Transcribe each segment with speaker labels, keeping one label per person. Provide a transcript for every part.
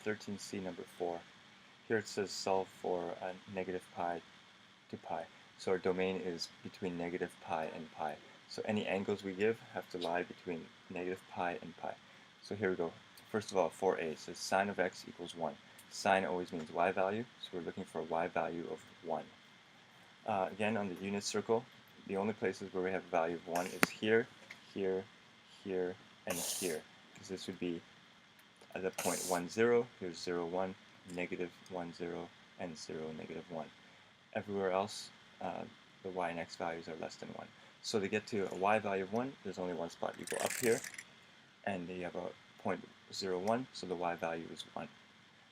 Speaker 1: 13C number 4. Here it says solve for negative pi to pi. So our domain is between negative pi and pi. So any angles we give have to lie between negative pi and pi. So here we go. First of all, 4a says sine of x equals 1. Sine always means y value, so we're looking for a y value of 1. Again, on the unit circle, the only places where we have a value of 1 is here, here, here, and here. Because this would be at the point 1, 0, here's 0, 1, negative 1, 0, and 0, negative 1. Everywhere else, the y and x values are less than 1. So to get to a y value of 1, there's only one spot. You go up here, and you have a point 0, 1, so the y value is 1.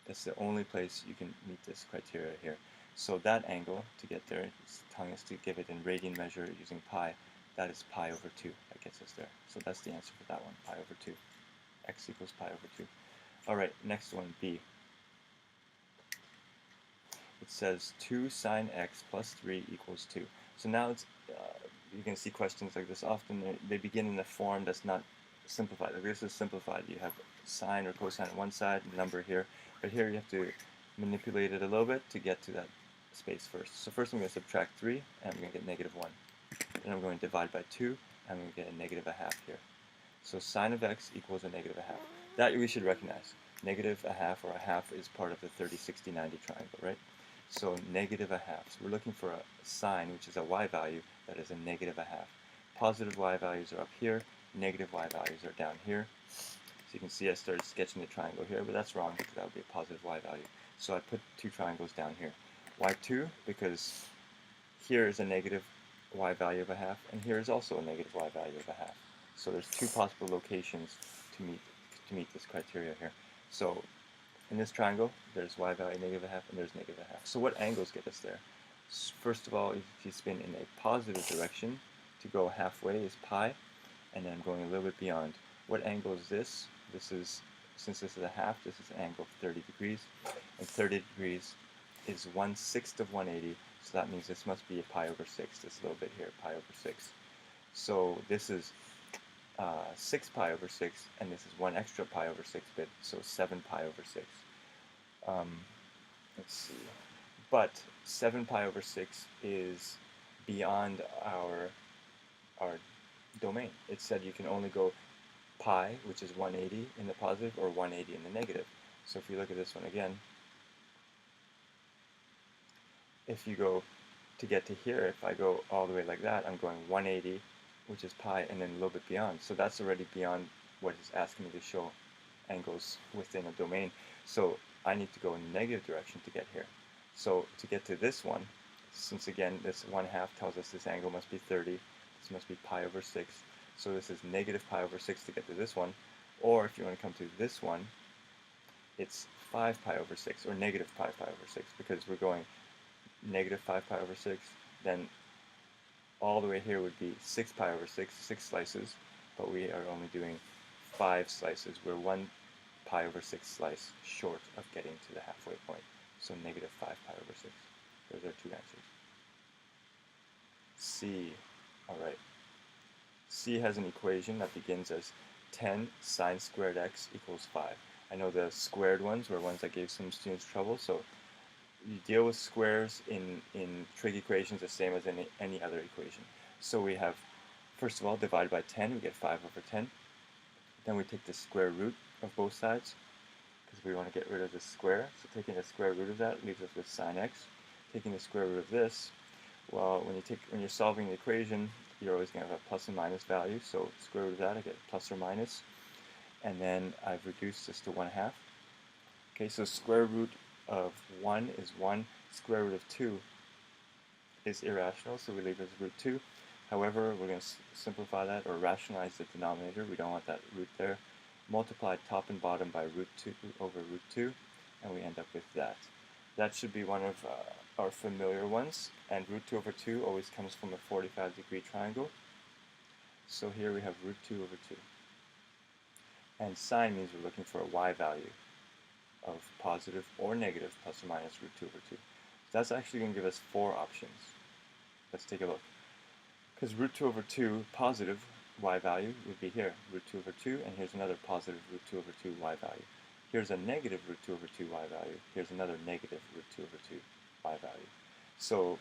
Speaker 1: That's the only place you can meet this criteria here. So that angle, to get there, it's telling us to give it in radian measure using pi. That is pi over 2. That gets us there. So that's the answer for that one, pi over 2. X equals pi over 2. All right, next one, B. It says 2 sine x plus 3 equals 2. So now it's, you can see questions like this often. They begin in a form that's not simplified. Like this is simplified. You have sine or cosine on one side, number here. But here you have to manipulate it a little bit to get to that space first. So first I'm going to subtract 3, and I'm going to get negative 1. Then I'm going to divide by 2, and I'm going to get a negative a half here. So sine of x equals a negative a half. That we should recognize. Negative a half, or a half, is part of the 30, 60, 90 triangle, right? So negative a half. So we're looking for a sine, which is a y value, that is a negative a half. Positive y values are up here. Negative y values are down here. So you can see I started sketching the triangle here, but that's wrong because that would be a positive y value. So I put two triangles down here. Y2, because here is a negative y value of a half, and here is also a negative y value of a half. So there's two possible locations to meet this criteria here. So in this triangle, there's y value negative a half, and there's negative a half. So what angles get us there? First of all, if you spin in a positive direction, to go halfway is pi, and then I'm going a little bit beyond. What angle is this? This is, since this is a half, this is an angle of 30 degrees, and 30 degrees is 1/6 of 180, so that means this must be a pi over 6, this little bit here, pi over 6. So this is 6 pi over 6, and this is 1 extra pi over 6 bit, so 7 pi over 6. Let's see. But 7 pi over 6 is beyond our domain. It said you can only go pi, which is 180 in the positive, or 180 in the negative. So if you look at this one again, if you go to get to here, if I go all the way like that, I'm going 180, which is pi, and then a little bit beyond. So that's already beyond what it's asking me to show angles within a domain. So I need to go in the negative direction to get here. So to get to this one, since again this 1/2 tells us this angle must be 30, this must be pi over 6. So this is negative pi over 6 to get to this one. Or if you want to come to this one, it's 5 pi over 6, or negative 5 pi over 6, because we're going negative 5 pi over 6, then all the way here would be 6 pi over 6, 6 slices, but we are only doing 5 slices. We're 1 pi over 6 slice short of getting to the halfway point. So negative 5 pi over 6. Those are two answers. C. Alright. C has an equation that begins as 10 sine squared x equals 5. I know the squared ones were ones that gave some students trouble, so you deal with squares in trig equations the same as any other equation. So we have, first of all, divide by 10, we get 5 over 10. Then we take the square root of both sides, because we want to get rid of the square. So taking the square root of that leaves us with sine x. Taking the square root of this, well, when you're solving the equation, you're always going to have a plus and minus value. So square root of that, I get plus or minus. And then I've reduced this to 1/2. Okay, so square root of 1 is 1. Square root of 2 is irrational, so we leave it as root 2. However, we're going to simplify that, or rationalize the denominator. We don't want that root there. Multiply top and bottom by root 2 over root 2, and we end up with that. That should be one of our familiar ones, and root 2 over 2 always comes from a 45-degree triangle. So here we have root 2 over 2. And sine means we're looking for a y value of positive or negative plus or minus root 2 over 2. So that's actually going to give us 4 options. Let's take a look. Because root 2 over 2, positive y value, would be here, root 2 over 2, and here's another positive root 2 over 2 y value. here's a negative root 2 over 2 y value, here's another negative root 2 over 2 y value. So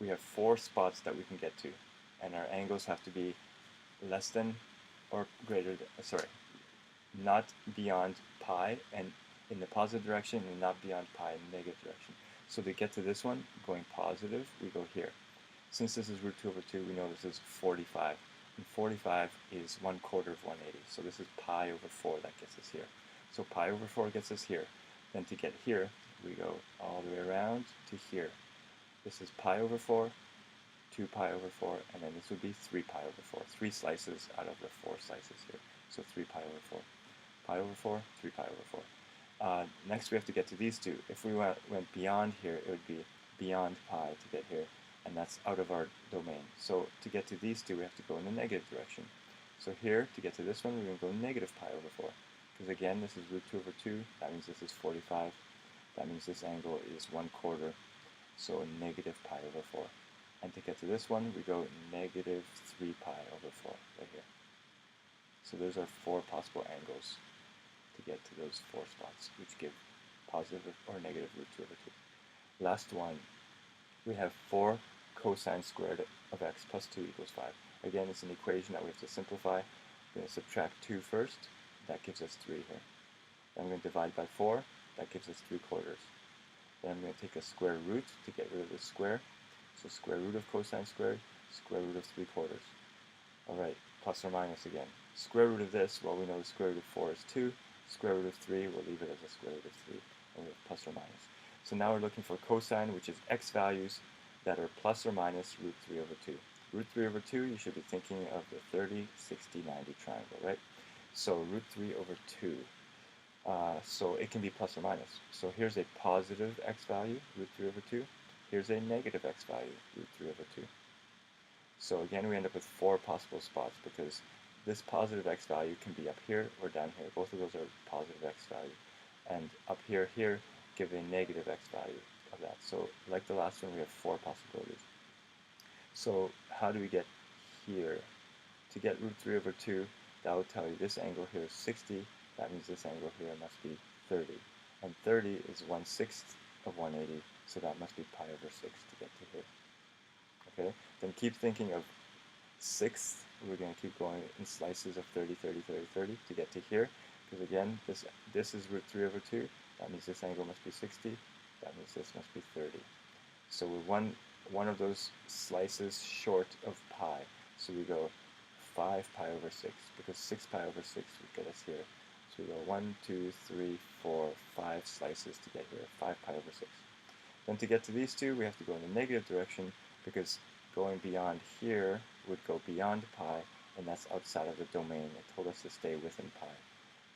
Speaker 1: we have 4 spots that we can get to, and our angles have to be less than or greater than, not beyond pi and in the positive direction and not beyond pi in the negative direction. So to get to this one, going positive, we go here. Since this is root 2 over 2, we know this is 45. And 45 is 1/4 of 180. So this is pi over 4 that gets us here. So pi over 4 gets us here. Then to get here, we go all the way around to here. This is pi over 4, 2 pi over 4, and then this would be 3 pi over 4. 3 slices out of the 4 slices here. So 3 pi over 4. Pi over 4, 3 pi over 4. Next we have to get to these two. If we went beyond here, it would be beyond pi to get here, and that's out of our domain. So to get to these two, we have to go in the negative direction. So here, to get to this one, we're going to go negative pi over 4. Because again, this is root 2 over 2. That means this is 45. That means this angle is 1/4. So negative pi over 4. And to get to this one, we go negative 3 pi over 4 right here. So those are 4 possible angles to get to those 4 spots, which give positive or negative root 2 over 2. Last one, we have 4 cosine squared of x plus 2 equals 5. Again, it's an equation that we have to simplify. I'm going to subtract 2 first. That gives us 3 here. Then I'm going to divide by 4. That gives us 3/4. Then I'm going to take a square root to get rid of the square. So square root of cosine squared, square root of 3/4. Alright, plus or minus again. Square root of this, well, we know the square root of 4 is 2. Square root of 3, we'll leave it as a square root of 3, and we have plus or minus. So now we're looking for cosine, which is x values that are plus or minus root 3 over 2. Root 3 over 2, you should be thinking of the 30, 60, 90 triangle, right? So root 3 over 2. So it can be plus or minus. So here's a positive x value, root 3 over 2. Here's a negative x value, root 3 over 2. So again, we end up with 4 possible spots because this positive x value can be up here or down here. Both of those are positive x value. And up here, give a negative x value of that. So like the last one, we have 4 possibilities. So how do we get here? To get root 3 over 2, that will tell you this angle here is 60. That means this angle here must be 30. And 30 is 1/6 of 180, so that must be pi over 6 to get to here. Okay? Then keep thinking of 6th. We're going to keep going in slices of 30, 30, 30, 30 to get to here. Because again, this is root 3 over 2. That means this angle must be 60. That means this must be 30. So we're one of those slices short of pi. So we go 5 pi over 6, because 6 pi over 6 would get us here. So we go 1, 2, 3, 4, 5 slices to get here, 5 pi over 6. Then to get to these two, we have to go in the negative direction, because going beyond here would go beyond pi, and that's outside of the domain. It told us to stay within pi.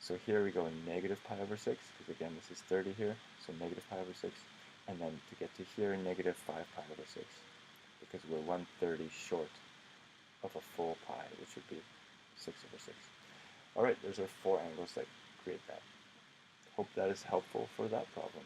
Speaker 1: So here we go in negative pi over 6, because again this is 30 here, so negative pi over 6. And then to get to here, negative 5 pi over 6, because we're 1/30 short of a full pi, which would be 6 over 6. Alright, those are 4 angles that create that. Hope that is helpful for that problem.